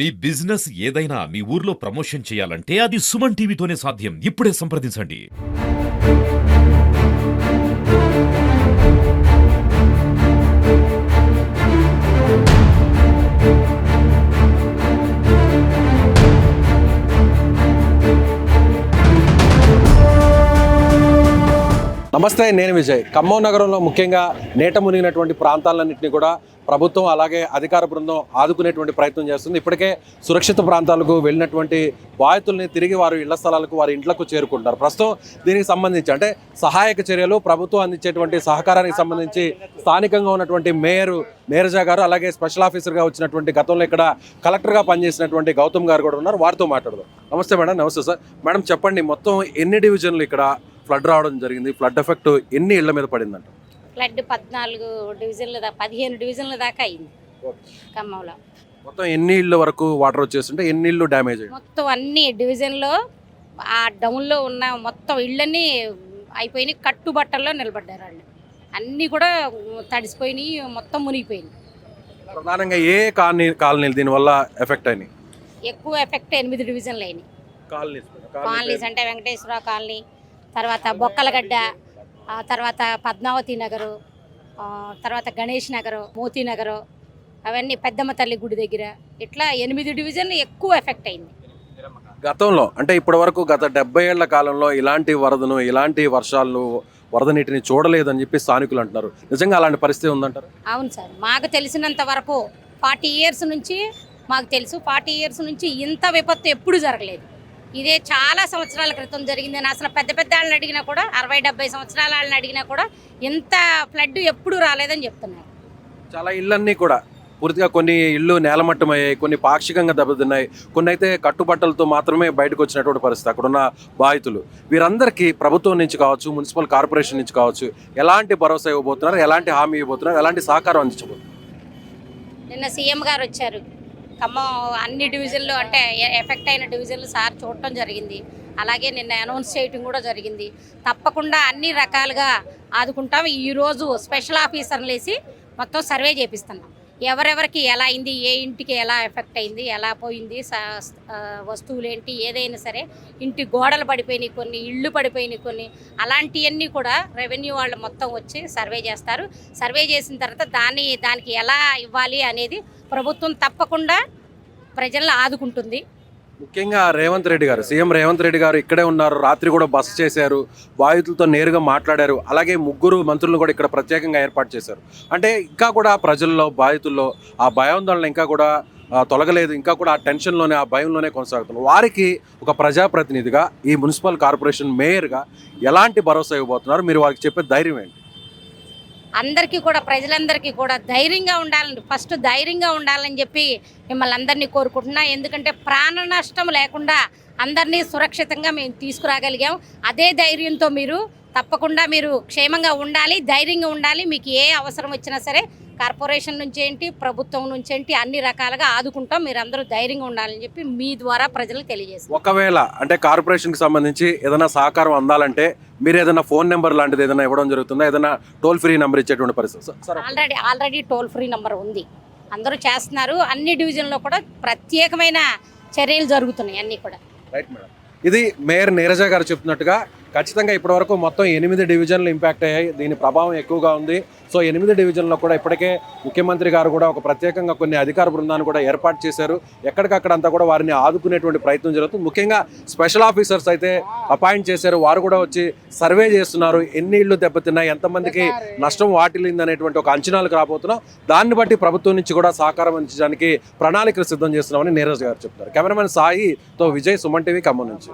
మీ business ఏదైనా మీ ఊర్లో promotion చేయాలంటే అది సుమన్ టీవీతోనే సాధ్యం. ఇప్పుడే సంప్రదించండి. నమస్తే, నేను విజయ్. ఖమ్మం నగరంలో ముఖ్యంగా నేట మునిగినటువంటి ప్రాంతాలన్నింటినీ కూడా ప్రభుత్వం అలాగే అధికార బృందం ఆదుకునేటువంటి ప్రయత్నం చేస్తుంది. ఇప్పటికే సురక్షిత ప్రాంతాలకు వెళ్ళినటువంటి బాధితుల్ని తిరిగి వారి ఇళ్ల స్థలాలకు వారి ఇంట్లకు చేరుకుంటారు. ప్రస్తుతం దీనికి సంబంధించి అంటే సహాయక చర్యలు ప్రభుత్వం అందించేటువంటి సహకారానికి సంబంధించి స్థానికంగా ఉన్నటువంటి మేరజా గారు అలాగే స్పెషల్ ఆఫీసర్గా వచ్చినటువంటి గతంలో ఇక్కడ కలెక్టర్గా పనిచేసినటువంటి గౌతమ్ గారు కూడా ఉన్నారు. వారితో మాట్లాడదాం. నమస్తే మేడం. నమస్తే సార్. మేడం చెప్పండి, మొత్తం ఎన్ని డివిజన్లు ఇక్కడ ఫ్లడ్ రావడం జరిగింది? ఫ్లడ్ ఎఫెక్ట్ ఎన్ని ఇళ్ల మీద పడిందంట? ఫ్లడ్ 14 డివిజన్ల దాకా 15 డివిజన్ల దాకా అయింది ఖమ్మంలో. మొత్తం ఎన్ని ఇళ్ళు వరకు వాటర్ వచ్చేస్తుంటే ఎన్ని ఇళ్ళు డ్యామేజ్ అయ్యాయి? మొత్తం అన్ని డివిజన్లో ఆ డౌన్లో ఉన్న మొత్తం ఇళ్ళన్నీ అయిపోయినాయి. కట్టుబట్టల్లో నిలబడ్డారు వాళ్ళు. అన్నీ కూడా తడిసిపోయినాయి, మొత్తం మునిగిపోయినాయి. ప్రధానంగా ఏ కాలనీలు దీనివల్ల ఎఫెక్ట్ అయినాయి? ఎక్కువ ఎఫెక్ట్ 8 డివిజన్లు అయినాయి. కాలనీస్ అంటే వెంకటేశ్వర కాలనీ, తర్వాత బొక్కలగడ్డ, తర్వాత పద్మావతి నగరు, తర్వాత గణేష్ నగరు, మోతీ నగరు, అవన్నీ పెద్దమ్మ తల్లి గుడి దగ్గర, ఇట్లా 8 డివిజన్లు ఎక్కువ ఎఫెక్ట్ అయింది. గతంలో అంటే ఇప్పటి వరకు గత 70 ఏళ్ల కాలంలో ఇలాంటి వరదను ఇలాంటి వర్షాలను వరద నీటిని చూడలేదని చెప్పి స్థానికులు అంటున్నారు. నిజంగా అలాంటి పరిస్థితి ఉందంటారు? అవును సార్, మాకు తెలిసినంత వరకు 40 ఇయర్స్ నుంచి మాకు తెలుసు. 40 ఇయర్స్ నుంచి ఇంత విపత్తు ఎప్పుడు జరగలేదు. ఇదే చాలా సంవత్సరాల క్రితం జరిగిందని అసలు పెద్ద పెద్ద వాళ్ళని అడిగినా కూడా 60-70 సంవత్సరాల వాళ్ళని అడిగినా కూడా ఇంత ఫ్లడ్ ఎప్పుడు రాలేదని చెప్తున్నారు. చాలా ఇళ్ళన్నీ కూడా పూర్తిగా, కొన్ని ఇళ్ళు నేలమట్టమయ్యాయి, కొన్ని పాక్షికంగా దెబ్బతిన్నాయి, కొన్ని అయితే కట్టుబట్టలతో మాత్రమే బయటకు వచ్చినటువంటి పరిస్థితి. అక్కడున్న బాధితులు వీరందరికీ ప్రభుత్వం నుంచి కావచ్చు, మున్సిపల్ కార్పొరేషన్ నుంచి కావచ్చు, ఎలాంటి భరోసా ఇవ్వబోతున్నారు, ఎలాంటి హామీ ఇవ్వబోతున్నారు, ఎలాంటి సహకారం అందించబోతున్నారు? నిన్న సీఎం గారు వచ్చారు. ఖమ్మం అన్ని డివిజన్లు అంటే ఎఫెక్ట్ అయిన డివిజన్లు సార్ చూడటం జరిగింది. అలాగే నిన్న అనౌన్స్ చేయటం కూడా జరిగింది. తప్పకుండా అన్ని రకాలుగా ఆదుకుంటాం. ఈరోజు స్పెషల్ ఆఫీసర్లు వేసి మొత్తం సర్వే చేపిస్తున్నాం. ఎవరెవరికి ఎలా అయింది, ఏ ఇంటికి ఎలా ఎఫెక్ట్ అయింది, ఎలా పోయింది, వస్తువులు ఏంటి, ఏదైనా సరే, ఇంటి గోడలు పడిపోయినాయి, కొన్ని ఇళ్ళు పడిపోయినాయి, కొన్ని అలాంటివన్నీ కూడా రెవెన్యూ వాళ్ళు మొత్తం వచ్చి సర్వే చేస్తారు. సర్వే చేసిన తర్వాత దానికి ఎలా ఇవ్వాలి అనేది ప్రభుత్వం తప్పకుండా ప్రజలను ఆదుకుంటుంది. ముఖ్యంగా రేవంత్ రెడ్డి గారు, సీఎం రేవంత్ రెడ్డి గారు ఇక్కడే ఉన్నారు. రాత్రి కూడా బస చేశారు, బాధితులతో నేరుగా మాట్లాడారు. అలాగే 3 మంత్రులను కూడా ఇక్కడ ప్రత్యేకంగా ఏర్పాటు చేశారు. అంటే ఇంకా కూడా ప్రజల్లో, బాధితుల్లో ఆ భయాందోళన ఇంకా కూడా తొలగలేదు. ఇంకా కూడా ఆ టెన్షన్లోనే, ఆ భయంలోనే కొనసాగుతున్నారు. వారికి ఒక ప్రజాప్రతినిధిగా, ఈ మున్సిపల్ కార్పొరేషన్ మేయర్గా ఎలాంటి భరోసా ఇవ్వబోతున్నారు? మీరు వారికి చెప్పే ధైర్యం ఏంటి? అందరికీ కూడా, ప్రజలందరికీ కూడా ధైర్యంగా ఉండాలని, ఫస్ట్ ధైర్యంగా ఉండాలని చెప్పి మిమ్మల్ని అందరినీ కోరుకుంటున్నా. ఎందుకంటే ప్రాణ నష్టం లేకుండా అందరినీ సురక్షితంగా మేము తీసుకురాగలిగాం. అదే ధైర్యంతో మీరు తప్పకుండా మీరు క్షేమంగా ఉండాలి, ధైర్యంగా ఉండాలి. మీకు ఏ అవసరం వచ్చినా సరే కార్పొరేషన్ నుంచి ఏంటి, ప్రభుత్వం నుంచి ఏంటి, అన్ని రకాలుగా ఆదుకుంటాం. మీరు అందరూ ధైర్యంగా ఉండాలని చెప్పి మీ ద్వారా ప్రజలకు తెలియజేస్తాం. ఒకవేళ అంటే కార్పొరేషన్కి సంబంధించి ఏదైనా సహకారం అందాలంటే మీరు ఏదైనా ఫోన్ నెంబర్ లాంటిది ఏదైనా ఇవ్వడం జరుగుతుందా? ఏదైనా టోల్ ఫ్రీ నెంబర్ ఇచ్చేటువంటి పరిస్థితి? ఆల్రెడీ టోల్ ఫ్రీ నెంబర్ ఉంది, అందరూ చేస్తున్నారు. అన్ని డివిజన్లో కూడా ప్రత్యేకమైన చర్యలు జరుగుతున్నాయి అన్నీ కూడా. Right madam. ఇది మేయర్ నీరజ గారు చెప్తున్నట్టుగా ఖచ్చితంగా ఇప్పటివరకు మొత్తం 8 డివిజన్లు ఇంపాక్ట్ అయ్యాయి. దీని ప్రభావం ఎక్కువగా ఉంది. సో 8 డివిజన్లో కూడా ఇప్పటికే ముఖ్యమంత్రి గారు కూడా ఒక ప్రత్యేకంగా కొన్ని అధికార బృందాన్ని కూడా ఏర్పాటు చేశారు. ఎక్కడికక్కడంతా కూడా వారిని ఆదుకునేటువంటి ప్రయత్నం జరుగుతుంది. ముఖ్యంగా స్పెషల్ ఆఫీసర్స్ అయితే అపాయింట్ చేశారు. వారు కూడా వచ్చి సర్వే చేస్తున్నారు. ఎన్ని ఇళ్ళు దెబ్బతిన్నాయి, ఎంతమందికి నష్టం వాటిల్లింది అనేటువంటి ఒక అంచనాలకు రాబోతున్నాం. దాన్ని బట్టి ప్రభుత్వం నుంచి కూడా సహకారం అందించడానికి ప్రణాళికలు సిద్ధం చేస్తున్నామని నీరజ్ గారు చెప్తున్నారు. కెమెరామెన్ సాయితో విజయ్, సుమన్ టీవీ, ఖమ్మం నుంచి.